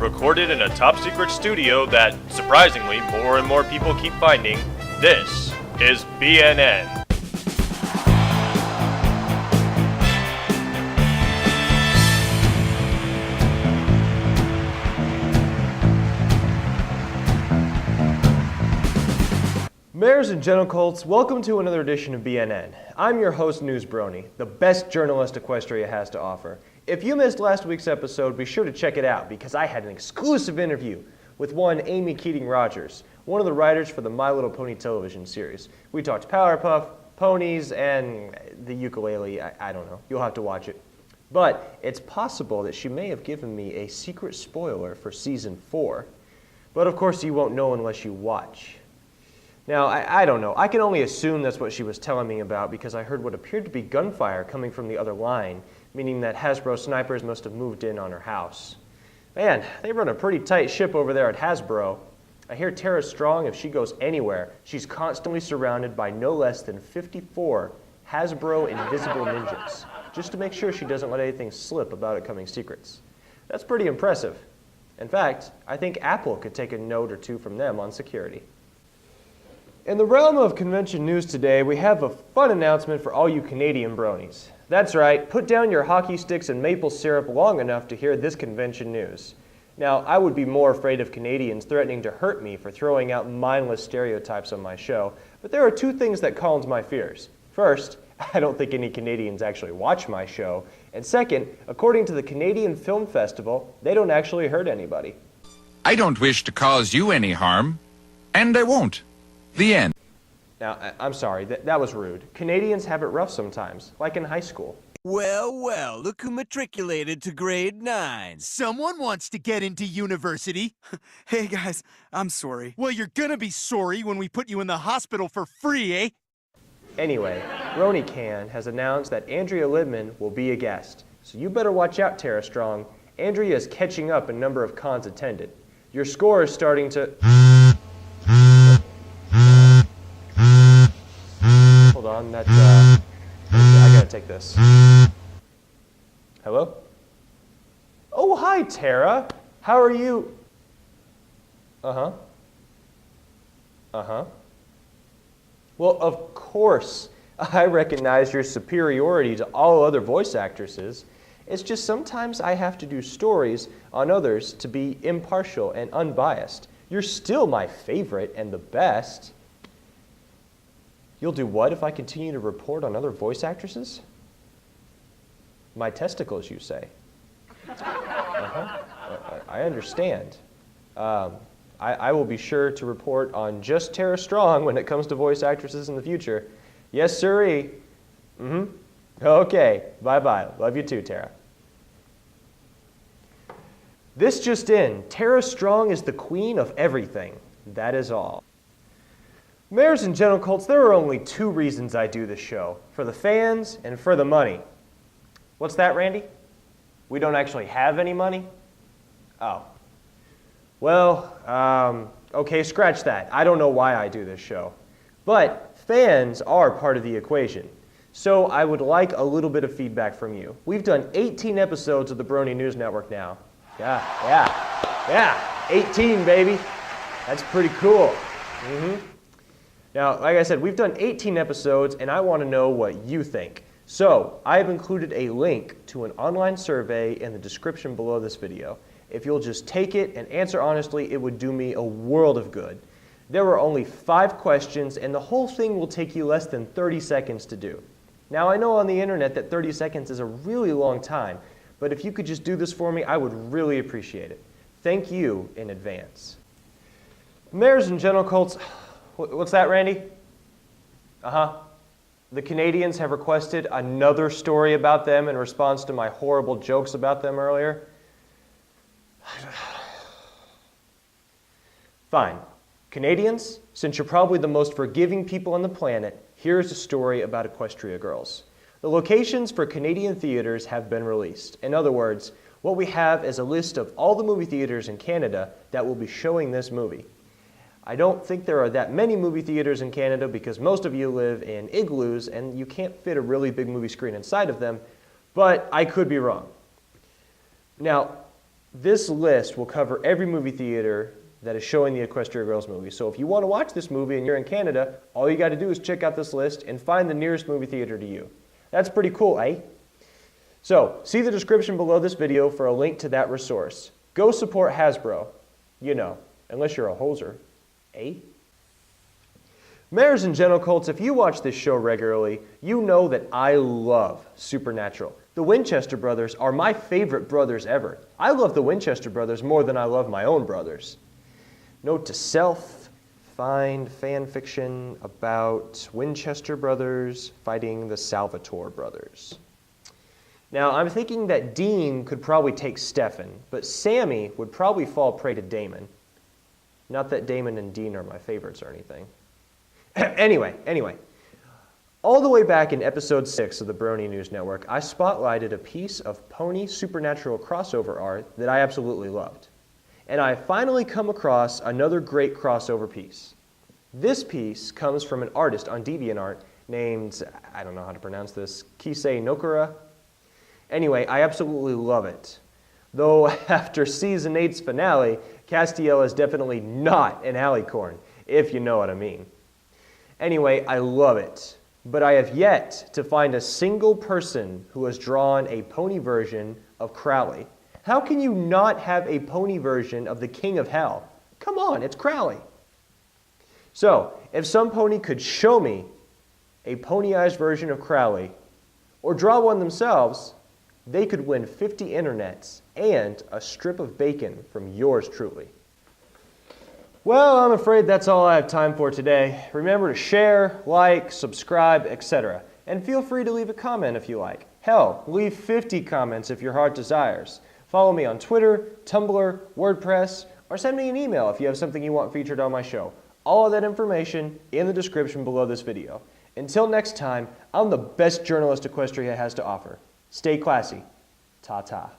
Recorded in a top-secret studio that, surprisingly, more and more people keep finding, this is BNN. Mayors and Genocles, welcome to another edition of BNN. I'm your host, Newsbrony, the best journalist Equestria has to offer. If you missed last week's episode, be sure to check it out because I had an exclusive interview with one Amy Keating-Rogers, one of the writers for the My Little Pony television series. We talked Powerpuff, ponies, and the ukulele. I don't know. You'll have to watch it. But it's possible that she may have given me a secret spoiler for Season 4. But of course you won't know unless you watch. Now, I don't know. I can only assume that's what she was telling me about because I heard what appeared to be gunfire coming from the other line, meaning that Hasbro snipers must have moved in on her house. Man, they run a pretty tight ship over there at Hasbro. I hear Tara Strong, if she goes anywhere, she's constantly surrounded by no less than 54 Hasbro Invisible Ninjas, just to make sure she doesn't let anything slip about upcoming secrets. That's pretty impressive. In fact, I think Apple could take a note or two from them on security. In the realm of convention news today, we have a fun announcement for all you Canadian bronies. That's right, put down your hockey sticks and maple syrup long enough to hear this convention news. Now, I would be more afraid of Canadians threatening to hurt me for throwing out mindless stereotypes on my show, but there are two things that calms my fears. First, I don't think any Canadians actually watch my show, and second, according to the Canadian Film Festival, they don't actually hurt anybody. I don't wish to cause you any harm, and I won't. The end. Now, I'm sorry, that was rude. Canadians have it rough sometimes, like in high school. Well, look who matriculated to grade 9. Someone wants to get into university. Hey guys, I'm sorry. Well, you're gonna be sorry when we put you in the hospital for free, eh? Anyway, RonyCan has announced that Andrea Libman will be a guest. So you better watch out, Tara Strong. Andrea is catching up in number of cons attended. Your score is starting to... Hold on, I gotta take this. Hello? Oh, hi, Tara. How are you? Uh-huh. Well, of course, I recognize your superiority to all other voice actresses. It's just sometimes I have to do stories on others to be impartial and unbiased. You're still my favorite and the best. You'll do what if I continue to report on other voice actresses? My testicles, you say? I understand. I will be sure to report on just Tara Strong when it comes to voice actresses in the future. Yes, sirree. Okay, bye-bye. Love you too, Tara. This just in, Tara Strong is the queen of everything. That is all. Mayors and Genocles, there are only two reasons I do this show. For the fans and for the money. What's that, Randy? We don't actually have any money? Oh. Well, okay, scratch that. I don't know why I do this show. But fans are part of the equation. So I would like a little bit of feedback from you. We've done 18 episodes of the Brony News Network now. Yeah, 18, baby. That's pretty cool. Now, like I said, we've done 18 episodes, and I want to know what you think. So, I have included a link to an online survey in the description below this video. If you'll just take it and answer honestly, it would do me a world of good. There were only 5 questions, and the whole thing will take you less than 30 seconds to do. Now, I know on the internet that 30 seconds is a really long time, but if you could just do this for me, I would really appreciate it. Thank you in advance. Mayors and Genocles, what's that, Randy? The Canadians have requested another story about them in response to my horrible jokes about them earlier. Fine. Canadians, since you're probably the most forgiving people on the planet, here's a story about Equestria girls. The locations for Canadian theaters have been released. In other words, what we have is a list of all the movie theaters in Canada that will be showing this movie. I don't think there are that many movie theaters in Canada because most of you live in igloos and you can't fit a really big movie screen inside of them, but I could be wrong. Now, This list will cover every movie theater that is showing the Equestria Girls movie. So if you want to watch this movie and you're in Canada, all you got to do is check out this list and find the nearest movie theater to you. That's pretty cool, eh? So, see the description below this video for a link to that resource. Go support Hasbro. You know, unless you're a hoser, eh? Mares and Gentle if you watch this show regularly, you know that I love Supernatural. The Winchester brothers are my favorite brothers ever. I love the Winchester brothers more than I love my own brothers. Note to self, find fan fiction about Winchester brothers fighting the Salvatore brothers. Now, I'm thinking that Dean could probably take Stefan, but Sammy would probably fall prey to Damon. Not that Damon and Dean are my favorites or anything. Anyway. All the way back in episode 6 of the Brony News Network, I spotlighted a piece of Pony Supernatural crossover art that I absolutely loved. And I finally come across another great crossover piece. This piece comes from an artist on DeviantArt named, I don't know how to pronounce this, Kisei Nokura. Anyway, I absolutely love it. Though after Season 8's finale, Castiel is definitely not an alicorn, if you know what I mean. Anyway, I love it. But I have yet to find a single person who has drawn a pony version of Crowley. How can you not have a pony version of the King of Hell? Come on, it's Crowley. So, if some pony could show me a ponyized version of Crowley, or draw one themselves, they could win 50 internets and a strip of bacon from yours truly. Well, I'm afraid that's all I have time for today. Remember to share, like, subscribe, etc. And feel free to leave a comment if you like. Hell, leave 50 comments if your heart desires. Follow me on Twitter, Tumblr, WordPress, or send me an email if you have something you want featured on my show. All of that information in the description below this video. Until next time, I'm the best journalist Equestria has to offer. Stay classy. Ta-ta.